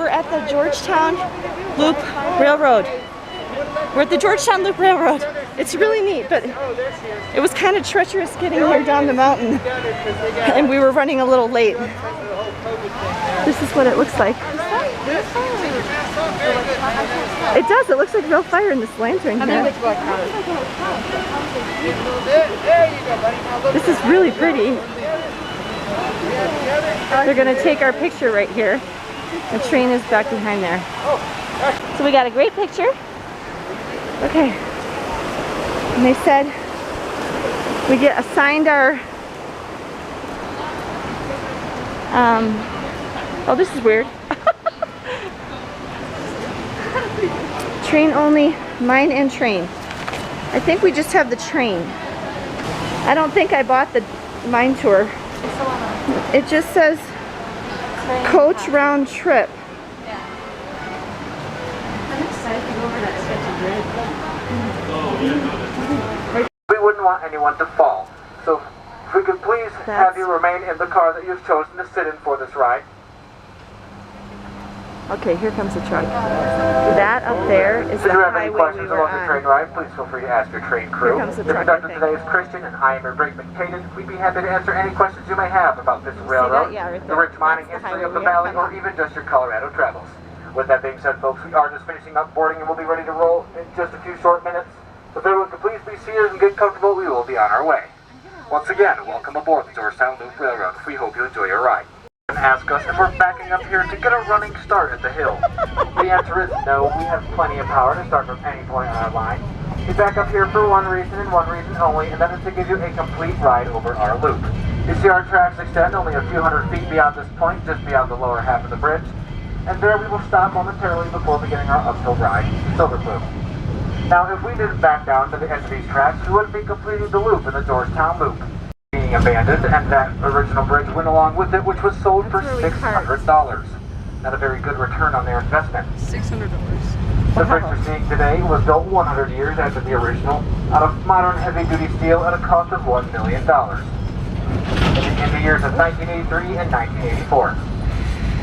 at the Georgetown Loop Railroad. We're at the Georgetown Loop Railroad. It's really neat, but it was kind of treacherous getting here down the mountain, and we were running a little late. This is what it looks like. It does. It looks like real fire in this lantern here. This is really pretty. They're going to take our picture right here. The train is back behind there. So we got a great picture. Okay. And they said we get assigned our oh, this is weird. Train only, mine and train. I think we just have the train. I don't think I bought the mine tour. It just says coach round trip. I'm excited to go over that stretch of bridge. We wouldn't want anyone to fall, so if we could please have you remain in the car that you've chosen to sit in for this ride. Okay, here comes the truck. That up there is the highway we were on. If you have any questions about the train ride, please feel free to ask your train crew. Here comes the truck, truck, conductor today is Christian, and I am your brakeman, Caden. We'd be happy to answer any questions you may have about this railroad, the rich mining history of the valley, or even just your Colorado travels. With that being said, folks, we are just finishing up boarding, and we'll be ready to roll in just a few short minutes. So if everyone could please be seated and get comfortable, we will be on our way. Once again, welcome aboard the Georgetown Loop Railroad. We hope you enjoy your ride. Ask us if we're backing up here to get a running start at the hill. The answer is no. We have plenty of power to start from any point on our line. We back up here for one reason and one reason only, and that is to give you a complete ride over our loop. You see our tracks extend only a few hundred feet beyond this point, just beyond the lower half of the bridge, and there we will stop momentarily before beginning our uphill ride to Silver Plume. Now, if we didn't back down to the edge of these tracks, we wouldn't be completing the loop in the Georgetown Loop. Being abandoned, and that original bridge went along with it, which was sold for $600. Not a very good return on their investment. $600. The bridge you're seeing today was built 100 years after the original, out of modern heavy-duty steel at a cost of $1 million. In the years of 1983 and 1984.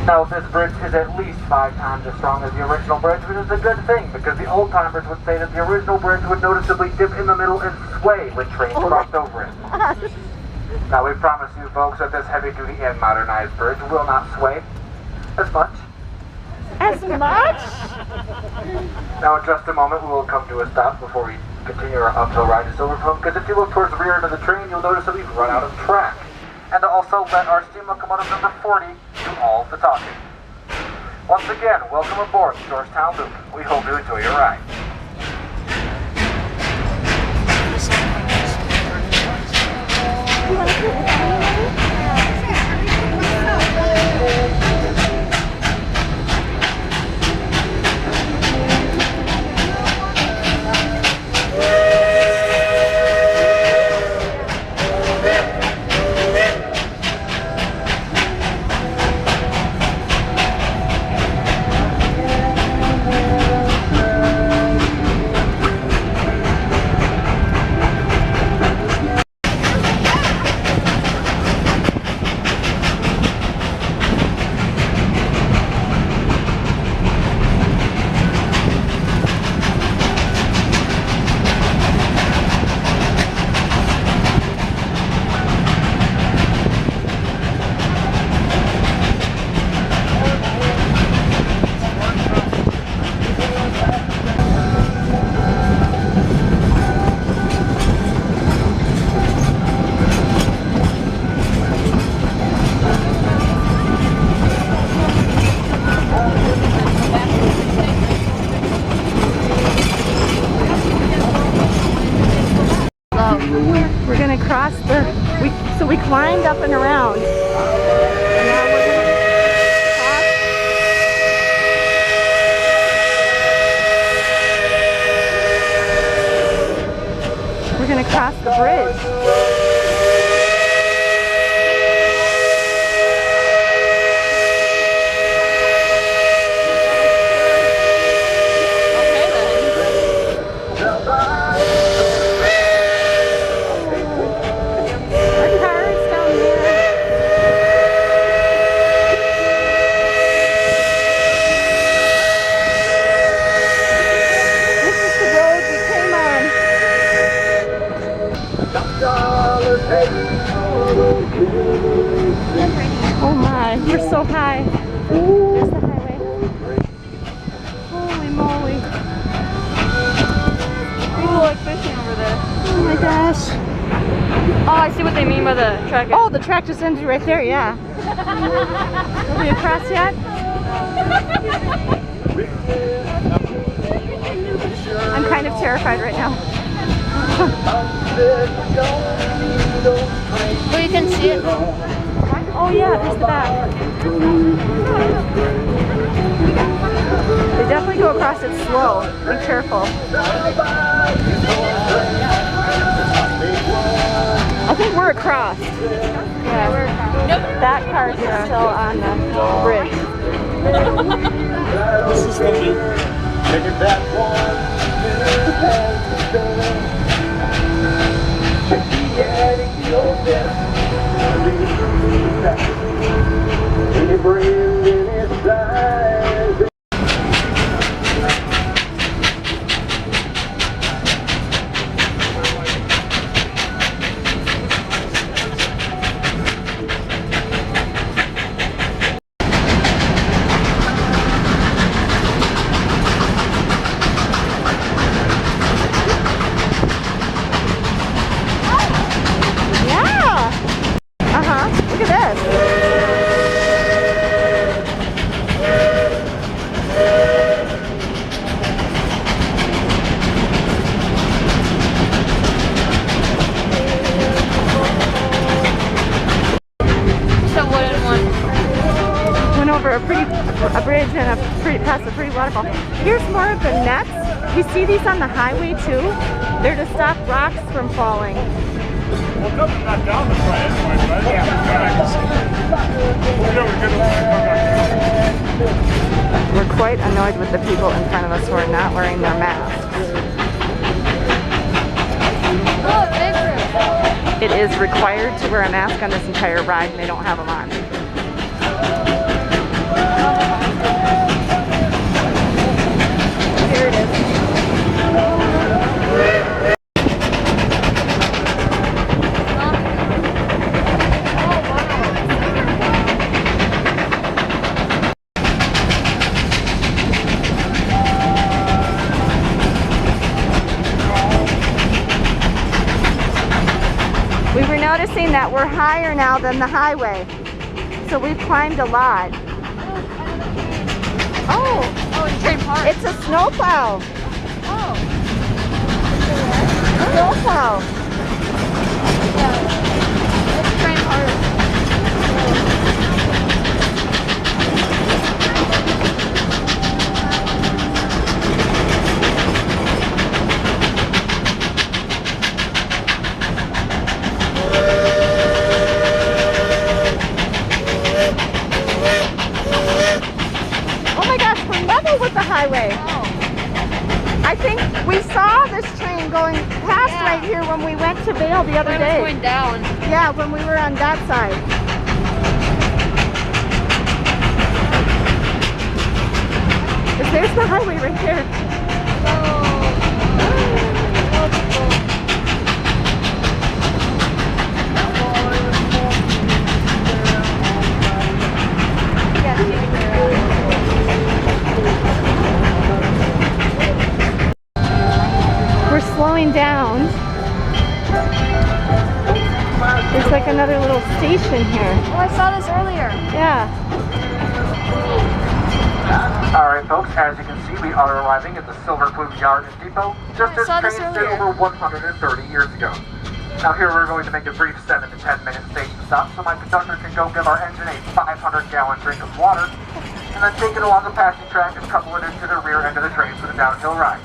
Now, this bridge is at least 5 times as strong as the original bridge, which is a good thing, because the old-timers would say that the original bridge would noticeably dip in the middle and sway when trains crossed over it. Now, we promise you folks that this heavy-duty and modernized bridge will not sway as much. As much? Now, in just a moment, we will come to a stop before we continue our uphill ride to Silver Plume, because if you look towards the rear end of the train, you'll notice that we've run out of track. And to also let our steam locomotive number 40 do all the talking. Once again, welcome aboard the Georgetown Loop. We hope you enjoy your ride. We're gonna cross so we climbed up and around. And now we're gonna cross the bridge. There's the highway. Holy moly. People like fishing over there. Oh my gosh. Oh, I see what they mean by the track. Oh, the track just ended right there, yeah. Are we across yet? I'm kind of terrified right now. But you can see it. Oh yeah, there's the back. They definitely go across it slow. Be careful. I think we're across. Yeah, we're across. Nope. That car's still on the bridge. This is the loop. Take it that one. Look at this. It's a wooden one. Went over a bridge and past a pretty waterfall. Here's more of the nets. You see these on the highway too? They're to stop rocks from falling. Well, nothing's not down this way anyway, but yeah. We're quite annoyed with the people in front of us who are not wearing their masks. Oh, big room. It is required to wear a mask on this entire ride and they don't have them on. Here it is. We were noticing that we're higher now than the highway, so we've climbed a lot. Oh, Oh, train park. it's a snowplow. Oh. Snowplow. Yeah. It's train park. Oh my gosh, we're level with the highway. Oh. I think we saw this train going past right here when we went to Vail the other Mine day. was going down. Yeah, when we were on that side. There's the highway right there. We're slowing down. There's like another little station here. Oh, I saw this earlier. Yeah. Alright folks, as you can see, we are arriving at the Silver Plume Yard and Depot, just as saw this trains did earlier. over 130 years ago. Now here we're going to make a brief 7 to 10 minute station stop so my conductor can go give our engine a 500-gallon drink of water, and then take it along the passing track and couple it into the rear end of the train for the downhill ride.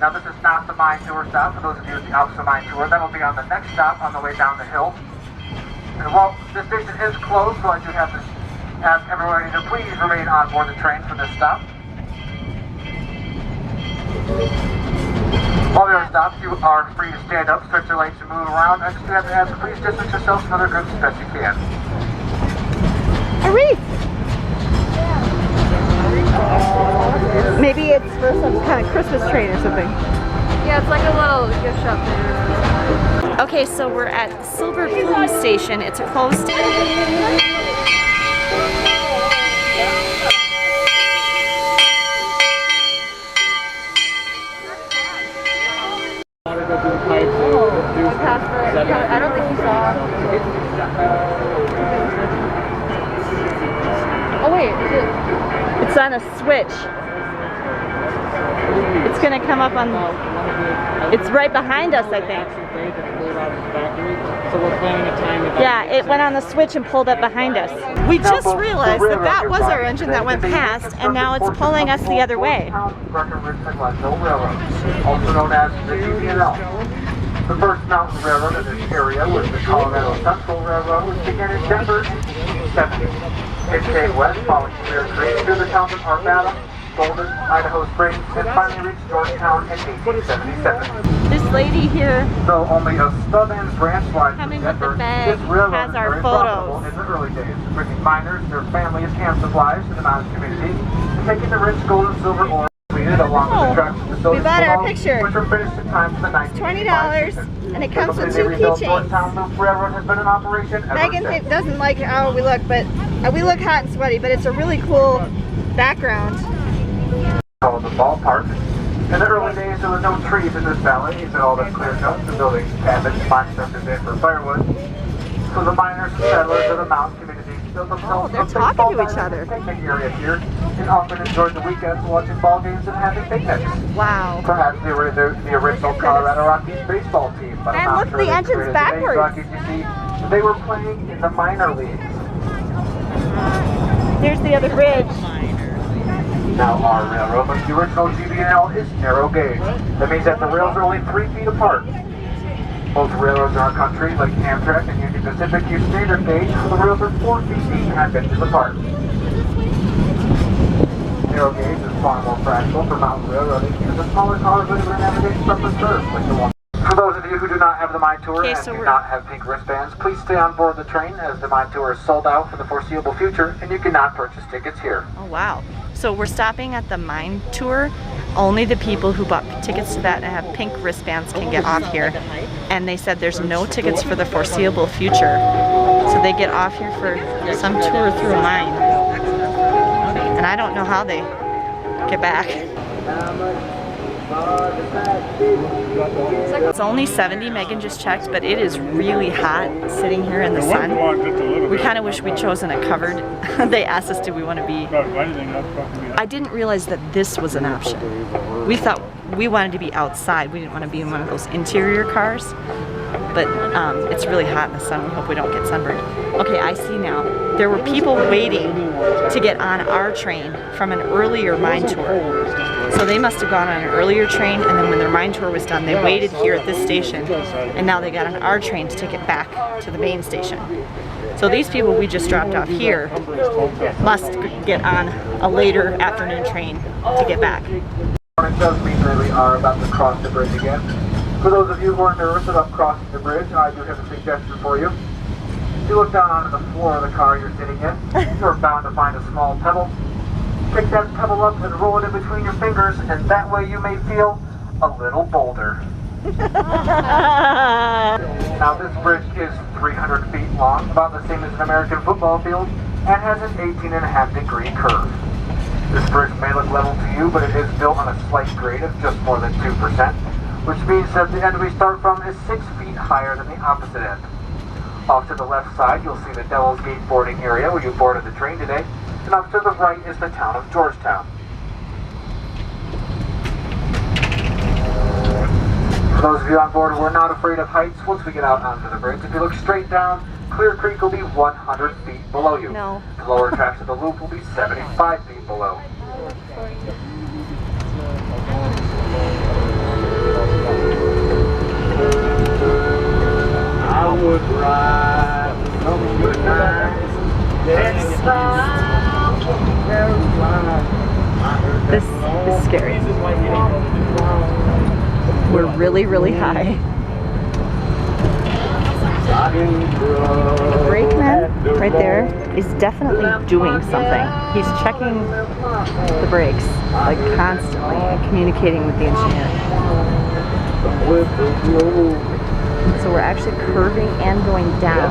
Now this is not the Mine Tour stop. For those of you at the Alps of Mine Tour, that'll be on the next stop on the way down the hill. And while this station is closed, so I do have to ask everybody to please remain on board the train for this stop. While we are stopped, you are free to stand up, stretch your legs, and move around. I just have to ask, please distance yourself from other groups as best you can. A wreath. Maybe it's for some kind of Christmas train or something. Yeah, it's like a little gift shop there. Okay, so we're at Silver Plume Station. It's a closed. It's on a switch. It's gonna come up on, it's right behind us, I think. Yeah, it went on the switch and pulled up behind us. We just realized that that was our engine that went past, and now it's pulling us the other way. Also known as the Georgetown. The first mountain railroad in this area was the Colorado Central Railroad, which began in Denver in 1870. It came west, following clear creek through the towns of Arvada, Golden, Idaho Springs, and finally reached Georgetown in 1877. This lady here, Though only a stub and branch line from coming with Denver, the bag, this railroad has was our very profitable photos. in the early days, bringing miners, their families, and supplies to the mountain community, and taking the rich gold and silver ore completed along with the tracks facilities we bought our below, picture. which were finished in time for the 1985 season. $20, and it comes with 2 The rebuilt keychains. Georgetown Loop Railroad has been in operation ever Megan since. doesn't like how we look, but we look hot and sweaty, but it's a really cool background. Called the ballpark. In the early days, there were no trees in this valley, and all the clear cuts, the buildings, cabins, mine structures in for firewood. So the miners and settlers of the mountain community built themselves they're a big talking ball to each diamond other. picnic area here, and often enjoyed the weekends watching ball games and having picnics. Wow. Perhaps they were the original Colorado Rockies baseball team. But And I'm look, not the sure engine's they created backwards. Rockies, you see, they were playing in the minor leagues. Here's the other bridge. Now our railroad, but the original GBNL is narrow gauge. That means that the rails are only 3 feet apart. Most railroads in our country, like Amtrak and Union Pacific, use standard gauge, so the rails are 4 feet deep and half inches apart. Narrow gauge is far more practical for mountain railroading because the smaller cars are able to navigate separate curves like the one. For those of you who do not have the Mine Tour and do not have pink wristbands, please stay on board the train as the Mine Tour is sold out for the foreseeable future and you cannot purchase tickets here. Oh wow. So we're stopping at the Mine Tour. Only the people who bought tickets to that and have pink wristbands can get off here. And they said there's no tickets for the foreseeable future. So they get off here for some tour through a mine. And I don't know how they get back. It's only 70, Megan just checked, but it is really hot sitting here in the sun. We kind of wish we'd chosen a covered. They asked us, do we want to be... I didn't realize that this was an option. We thought we wanted to be outside. We didn't want to be in one of those interior cars. But it's really hot in the sun. We hope we don't get sunburned. Okay, I see now. There were people waiting to get on our train from an earlier mine tour. So they must have gone on an earlier train, and then when their mine tour was done, they waited here at this station, and now they got on our train to take it back to the main station. So these people we just dropped off here must get on a later afternoon train to get back. It does mean that we are about to cross the bridge again. For those of you who are nervous about crossing the bridge, I do have a suggestion for you. If you look down onto the floor of the car you're sitting in, you're bound to find a small pebble. Pick that pebble up and roll it in between your fingers, and that way you may feel a little bolder. Now this bridge is 300 feet long, about the same as an American football field, and has an 18.5-degree curve. This bridge may look level to you, but it is built on a slight grade of just more than 2%, which means that the end we start from is 6 feet higher than the opposite end. Off to the left side, you'll see the Devil's Gate boarding area where you boarded the train today, and off to the right is the town of Georgetown. For those of you on board who are not afraid of heights, once we get out onto the bridge, if you look straight down, Clear Creek will be 100 feet below you. No. The lower tracks of the loop will be 75 feet below. I would ride some good times. This is scary. We're really, really high. The brakeman right there is definitely doing something. He's checking the brakes, like constantly, and communicating with the engineer. So we're actually curving and going down.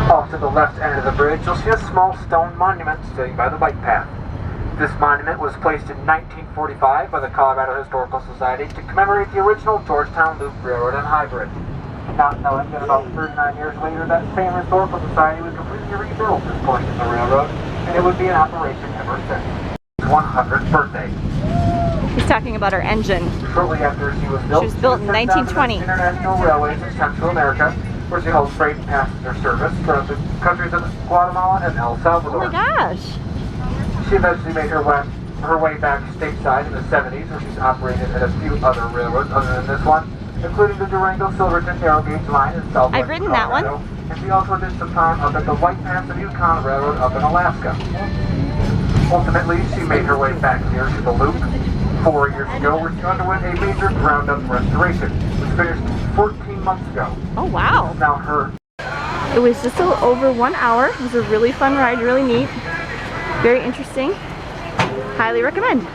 Off to the left end of the bridge, you'll see a small stone monument sitting by the bike path. This monument was placed in 1945 by the Colorado Historical Society to commemorate the original Georgetown Loop Railroad and hybrid. Not knowing that about 39 years later, that same historical society would completely rebuild this portion of the railroad, and it would be in operation ever since. His 100th birthday. He's talking about her engine. Shortly after she was built in 1920. International Railways in Central America, where she held freight and passenger service for the countries of Guatemala and El Salvador. Oh my gosh. She eventually made her way back stateside in the 70s, where she's operated at a few other railroads other than this one, including the Durango-Silverton narrow gauge line in southwest I've ridden that one. Colorado, and she also did some time up at the White Pass of Yukon Railroad up in Alaska. Ultimately, she made her way back here to the Loop 4 years ago, where she underwent a major ground-up restoration, which finished 14 months ago. Oh wow. Now her. It was just a little over 1 hour. It was a really fun ride, really neat, very interesting. Highly recommend.